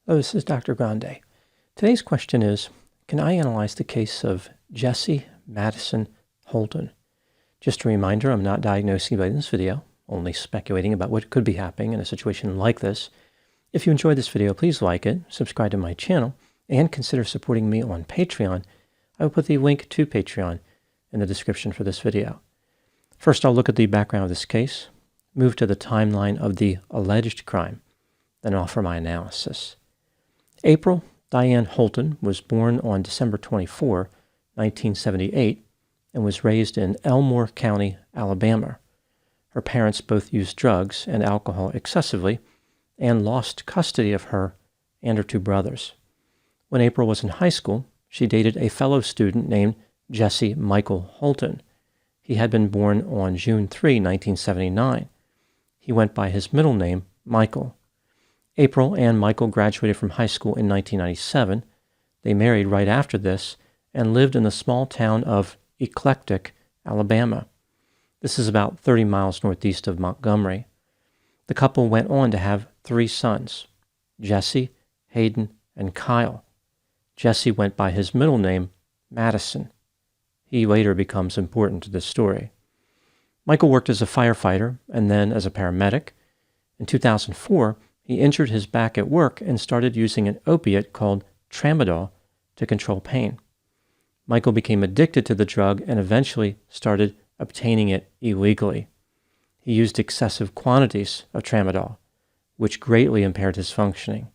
Hello, this is Dr. Grande. Today's question is, can I analyze the case of Jesse Madison Holton? Just a reminder, I'm not diagnosing anybody in this video, only speculating about what could be happening in a situation like this. If you enjoyed this video, please like it, subscribe to my channel, and consider supporting me on Patreon. I will put the link to Patreon in the description for this video. First, I'll look at the background of this case, move to the timeline of the alleged crime, then offer my analysis. April Diane Holton was born on December 24, 1978, and was raised in Elmore County, Alabama. Her parents both used drugs and alcohol excessively and lost custody of her and her two brothers. When April was in high school, she dated a fellow student named Jesse Michael Holton. He had been born on June 3, 1979. He went by his middle name, Michael. April and Michael graduated from high school in 1997. They married right after this and lived in the small town of Eclectic, Alabama. This is about 30 miles northeast of Montgomery. The couple went on to have 3 sons, Jesse, Hayden, and Kyle. Jesse went by his middle name, Madison. He later becomes important to this story. Michael worked as a firefighter and then as a paramedic. In 2004, he injured his back at work and started using an opiate called tramadol to control pain. Michael became addicted to the drug and eventually started obtaining it illegally. He used excessive quantities of tramadol, which greatly impaired his functioning.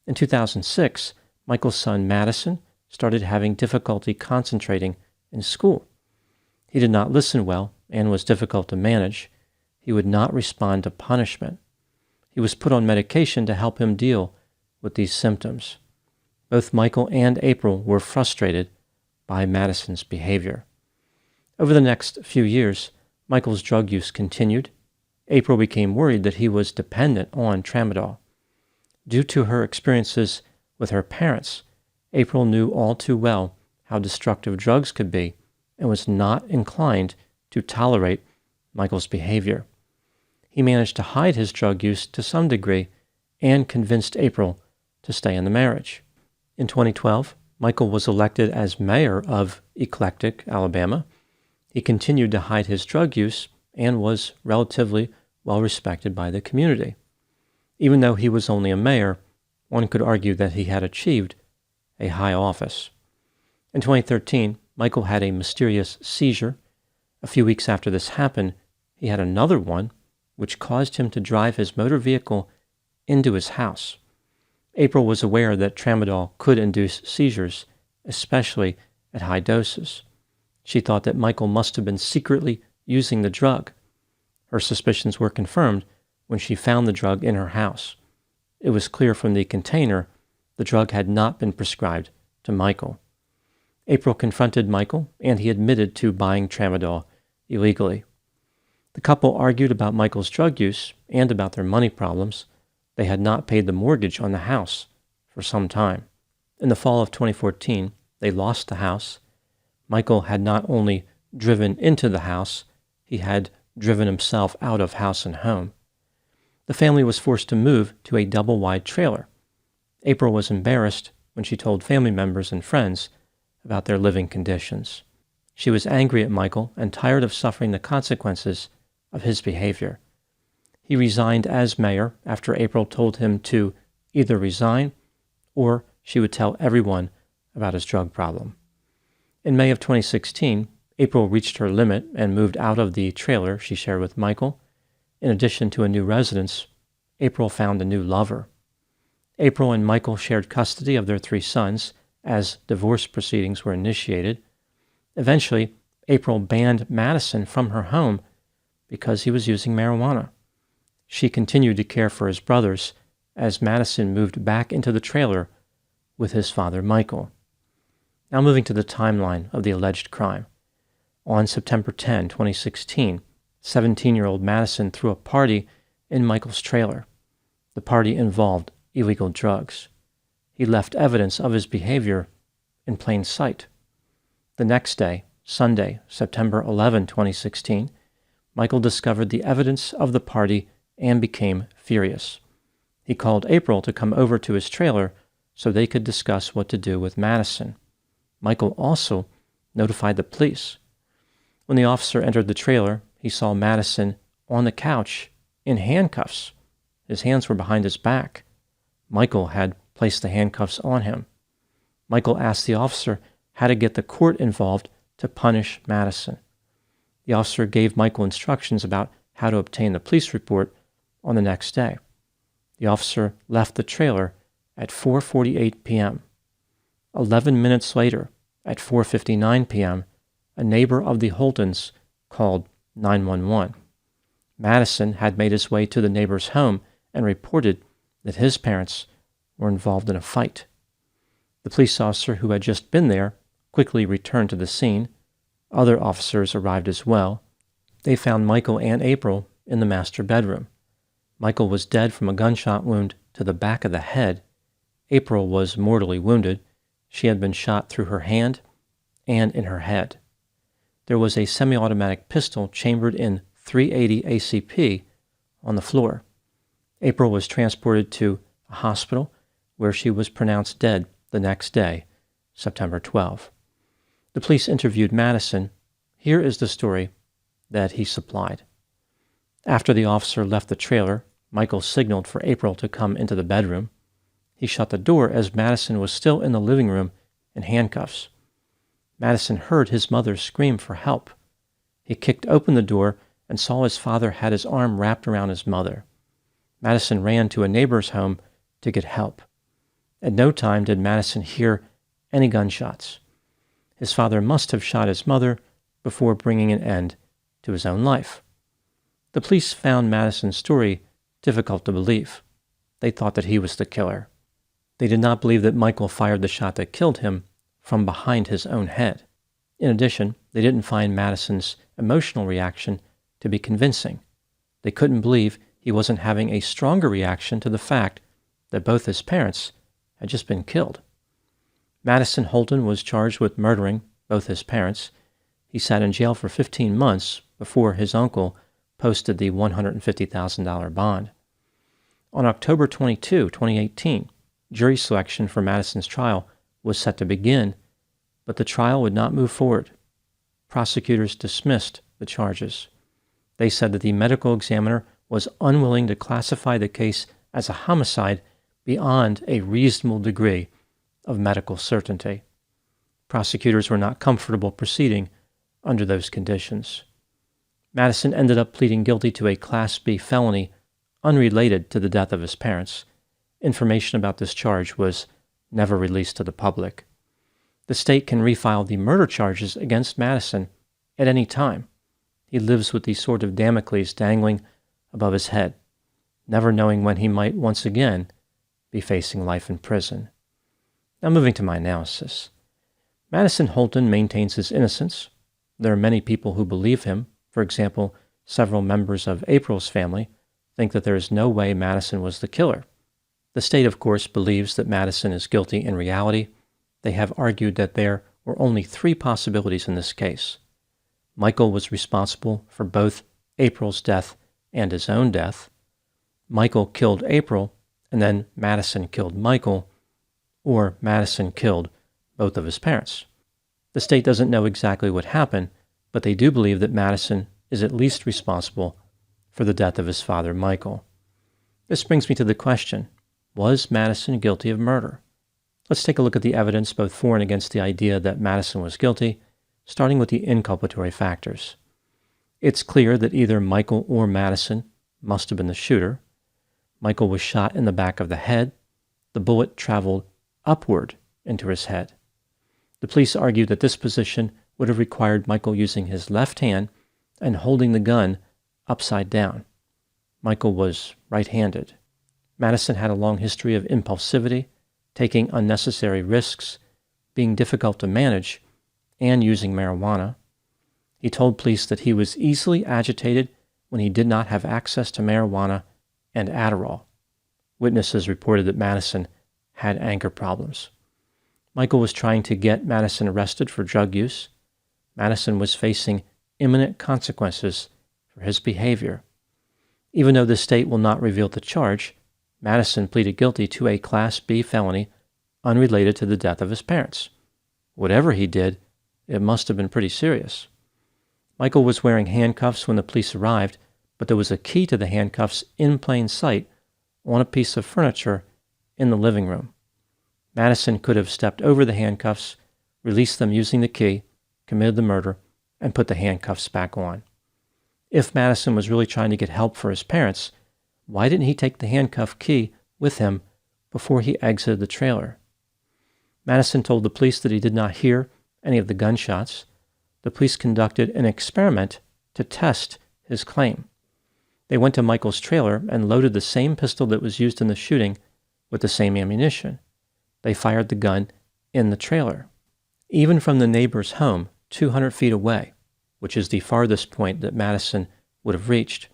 In 2006, Michael's son Madison started having difficulty concentrating in school. He did not listen well and was difficult to manage. He would not respond to punishment. He was put on medication to help him deal with these symptoms. Both Michael and April were frustrated by Madison's behavior. Over the next few years, Michael's drug use continued. April became worried that he was dependent on tramadol. Due to her experiences with her parents, April knew all too well how destructive drugs could be and was not inclined to tolerate Michael's behavior. He managed to hide his drug use to some degree and convinced April to stay in the marriage. In 2012, Michael was elected as mayor of Eclectic, Alabama. He continued to hide his drug use and was relatively well respected by the community. Even though he was only a mayor, one could argue that he had achieved a high office. In 2013, Michael had a mysterious seizure. A few weeks after this happened, he had another one, which caused him to drive his motor vehicle into his house. April was aware that tramadol could induce seizures, especially at high doses. She thought that Michael must have been secretly using the drug. Her suspicions were confirmed when she found the drug in her house. It was clear from the container the drug had not been prescribed to Michael. April confronted Michael, and he admitted to buying tramadol illegally. The couple argued about Michael's drug use and about their money problems. They had not paid the mortgage on the house for some time. In the fall of 2014, they lost the house. Michael had not only driven into the house, he had driven himself out of house and home. The family was forced to move to a double-wide trailer. April was embarrassed when she told family members and friends about their living conditions. She was angry at Michael and tired of suffering the consequences of his behavior. He resigned as mayor after April told him to either resign or she would tell everyone about his drug problem. In May of 2016, April reached her limit and moved out of the trailer she shared with Michael. In addition to a new residence, April found a new lover. April and Michael shared custody of their 3 sons as divorce proceedings were initiated. Eventually, April banned Madison from her home because he was using marijuana. She continued to care for his brothers as Madison moved back into the trailer with his father, Michael. Now moving to the timeline of the alleged crime. On September 10, 2016, 17-year-old Madison threw a party in Michael's trailer. The party involved illegal drugs. He left evidence of his behavior in plain sight. The next day, Sunday, September 11, 2016, Michael discovered the evidence of the party and became furious. He called April to come over to his trailer so they could discuss what to do with Madison. Michael also notified the police. When the officer entered the trailer, he saw Madison on the couch in handcuffs. His hands were behind his back. Michael had placed the handcuffs on him. Michael asked the officer how to get the court involved to punish Madison. The officer gave Michael instructions about how to obtain the police report on the next day. The officer left the trailer at 4:48 p.m. 11 minutes later, at 4:59 p.m., a neighbor of the Holtons called 911. Madison had made his way to the neighbor's home and reported that his parents were involved in a fight. The police officer who had just been there quickly returned to the scene. Other officers arrived as well. They found Michael and April in the master bedroom. Michael was dead from a gunshot wound to the back of the head. April was mortally wounded. She had been shot through her hand and in her head. There was a semi-automatic pistol chambered in .380 ACP on the floor. April was transported to a hospital where she was pronounced dead the next day, September 12. The police interviewed Madison. Here is the story that he supplied. After the officer left the trailer, Michael signaled for April to come into the bedroom. He shut the door as Madison was still in the living room in handcuffs. Madison heard his mother scream for help. He kicked open the door and saw his father had his arm wrapped around his mother. Madison ran to a neighbor's home to get help. At no time did Madison hear any gunshots. His father must have shot his mother before bringing an end to his own life. The police found Madison's story difficult to believe. They thought that he was the killer. They did not believe that Michael fired the shot that killed him from behind his own head. In addition, they didn't find Madison's emotional reaction to be convincing. They couldn't believe he wasn't having a stronger reaction to the fact that both his parents had just been killed. Madison Holton was charged with murdering both his parents. He sat in jail for 15 months before his uncle posted the $150,000 bond. On October 22, 2018, jury selection for Madison's trial was set to begin, but the trial would not move forward. Prosecutors dismissed the charges. They said that the medical examiner was unwilling to classify the case as a homicide beyond a reasonable degree of medical certainty. Prosecutors were not comfortable proceeding under those conditions. Madison ended up pleading guilty to a Class B felony unrelated to the death of his parents. Information about this charge was never released to the public. The state can refile the murder charges against Madison at any time. He lives with the sword of Damocles dangling above his head, never knowing when he might once again be facing life in prison. Now moving to my analysis. Madison Holton maintains his innocence. There are many people who believe him. For example, several members of April's family think that there is no way Madison was the killer. The state, of course, believes that Madison is guilty in reality. They have argued that there were only 3 possibilities in this case. Michael was responsible for both April's death and his own death. Michael killed April, and then Madison killed Michael, or Madison killed both of his parents. The state doesn't know exactly what happened, but they do believe that Madison is at least responsible for the death of his father, Michael. This brings me to the question, was Madison guilty of murder? Let's take a look at the evidence both for and against the idea that Madison was guilty, starting with the inculpatory factors. It's clear that either Michael or Madison must have been the shooter. Michael was shot in the back of the head. The bullet traveled upward into his head. The police argued that this position would have required Michael using his left hand and holding the gun upside down. Michael was right-handed. Madison had a long history of impulsivity, taking unnecessary risks, being difficult to manage, and using marijuana. He told police that he was easily agitated when he did not have access to marijuana and Adderall. Witnesses reported that Madison had anger problems. Michael was trying to get Madison arrested for drug use. Madison was facing imminent consequences for his behavior. Even though the state will not reveal the charge, Madison pleaded guilty to a Class B felony unrelated to the death of his parents. Whatever he did, it must have been pretty serious. Michael was wearing handcuffs when the police arrived, but there was a key to the handcuffs in plain sight on a piece of furniture in the living room. Madison could have stepped over the handcuffs, released them using the key, committed the murder, and put the handcuffs back on. If Madison was really trying to get help for his parents, why didn't he take the handcuff key with him before he exited the trailer? Madison told the police that he did not hear any of the gunshots. The police conducted an experiment to test his claim. They went to Michael's trailer and loaded the same pistol that was used in the shooting with the same ammunition. They fired the gun in the trailer. Even from the neighbor's home, 200 feet away, which is the farthest point that Madison would have reached,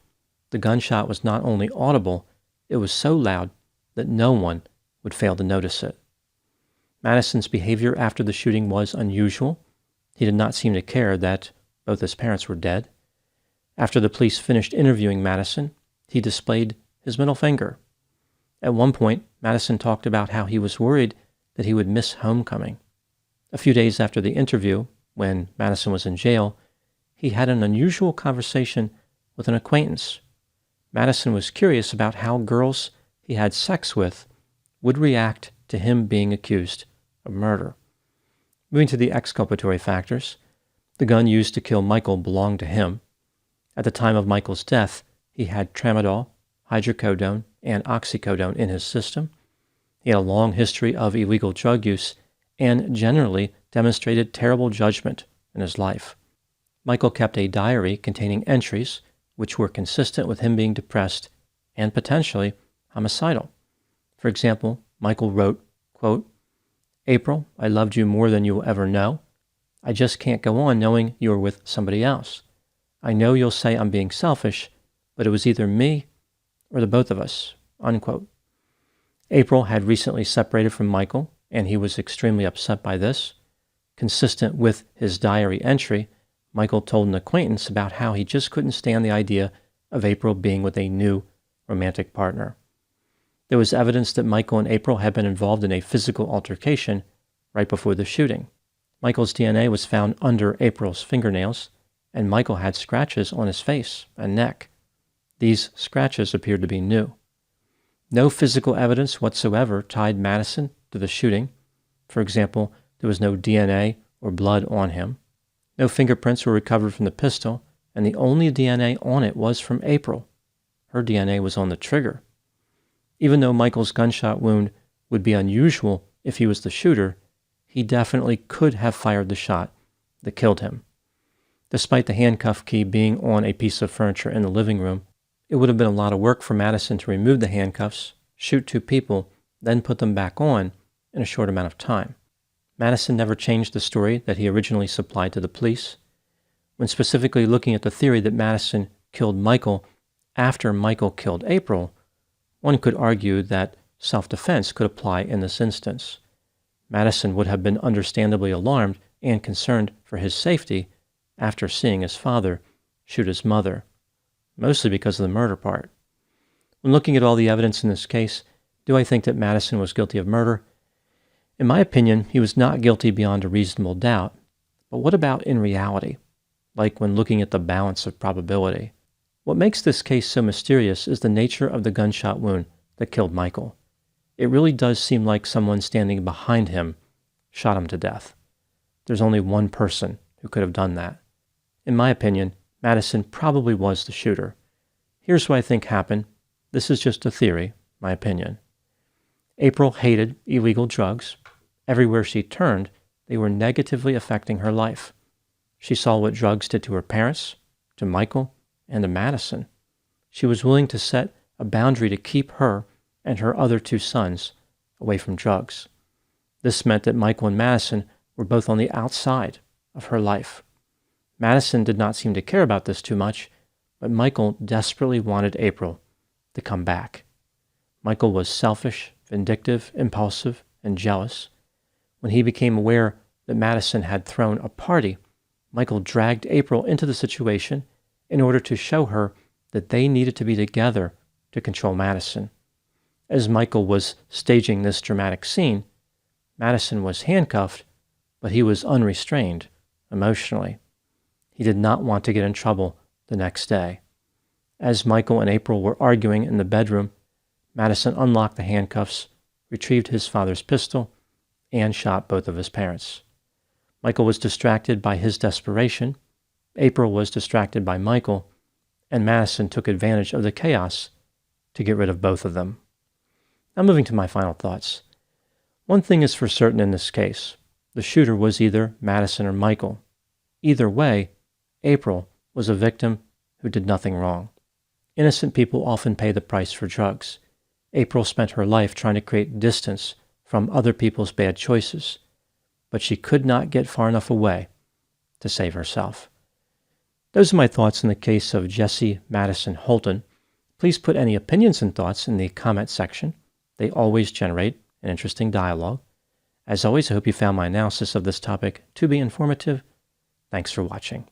the gunshot was not only audible, it was so loud that no one would fail to notice it. Madison's behavior after the shooting was unusual. He did not seem to care that both his parents were dead. After the police finished interviewing Madison, he displayed his middle finger. At one point, Madison talked about how he was worried that he would miss homecoming. A few days after the interview, when Madison was in jail, he had an unusual conversation with an acquaintance. Madison was curious about how girls he had sex with would react to him being accused of murder. Moving to the exculpatory factors, the gun used to kill Michael belonged to him. At the time of Michael's death, he had tramadol, hydrocodone, and oxycodone in his system. He had a long history of illegal drug use and generally demonstrated terrible judgment in his life. Michael kept a diary containing entries which were consistent with him being depressed and potentially homicidal. For example, Michael wrote, quote, "April, I loved you more than you'll ever know. I just can't go on knowing you're with somebody else. I know you'll say I'm being selfish, but it was either me or the both of us," unquote. April had recently separated from Michael, and he was extremely upset by this. Consistent with his diary entry, Michael told an acquaintance about how he just couldn't stand the idea of April being with a new romantic partner. There was evidence that Michael and April had been involved in a physical altercation right before the shooting. Michael's DNA was found under April's fingernails, and Michael had scratches on his face and neck. These scratches appeared to be new. No physical evidence whatsoever tied Madison to the shooting. For example, there was no DNA or blood on him. No fingerprints were recovered from the pistol, and the only DNA on it was from April. Her DNA was on the trigger. Even though Michael's gunshot wound would be unusual if he was the shooter, he definitely could have fired the shot that killed him. Despite the handcuff key being on a piece of furniture in the living room, it would have been a lot of work for Madison to remove the handcuffs, shoot two people, then put them back on in a short amount of time. Madison never changed the story that he originally supplied to the police. When specifically looking at the theory that Madison killed Michael after Michael killed April, one could argue that self-defense could apply in this instance. Madison would have been understandably alarmed and concerned for his safety after seeing his father shoot his mother, mostly because of the murder part. When looking at all the evidence in this case, do I think that Madison was guilty of murder? In my opinion, he was not guilty beyond a reasonable doubt, but what about in reality? Like when looking at the balance of probability. What makes this case so mysterious is the nature of the gunshot wound that killed Michael. It really does seem like someone standing behind him shot him to death. There's only one person who could have done that. In my opinion, Madison probably was the shooter. Here's what I think happened. This is just a theory, my opinion. April hated illegal drugs. Everywhere she turned, they were negatively affecting her life. She saw what drugs did to her parents, to Michael, and to Madison. She was willing to set a boundary to keep her and her other two sons away from drugs. This meant that Michael and Madison were both on the outside of her life. Madison did not seem to care about this too much, but Michael desperately wanted April to come back. Michael was selfish, vindictive, impulsive, and jealous. When he became aware that Madison had thrown a party, Michael dragged April into the situation in order to show her that they needed to be together to control Madison. As Michael was staging this dramatic scene, Madison was handcuffed, but he was unrestrained emotionally. He did not want to get in trouble the next day. As Michael and April were arguing in the bedroom, Madison unlocked the handcuffs, retrieved his father's pistol, and shot both of his parents. Michael was distracted by his desperation, April was distracted by Michael, and Madison took advantage of the chaos to get rid of both of them. Now moving to my final thoughts. One thing is for certain in this case. The shooter was either Madison or Michael. Either way, April was a victim who did nothing wrong. Innocent people often pay the price for drugs. April spent her life trying to create distance from other people's bad choices, but she could not get far enough away to save herself. Those are my thoughts in the case of Jesse Madison Holton. Please put any opinions and thoughts in the comment section. They always generate an interesting dialogue. As always, I hope you found my analysis of this topic to be informative. Thanks for watching.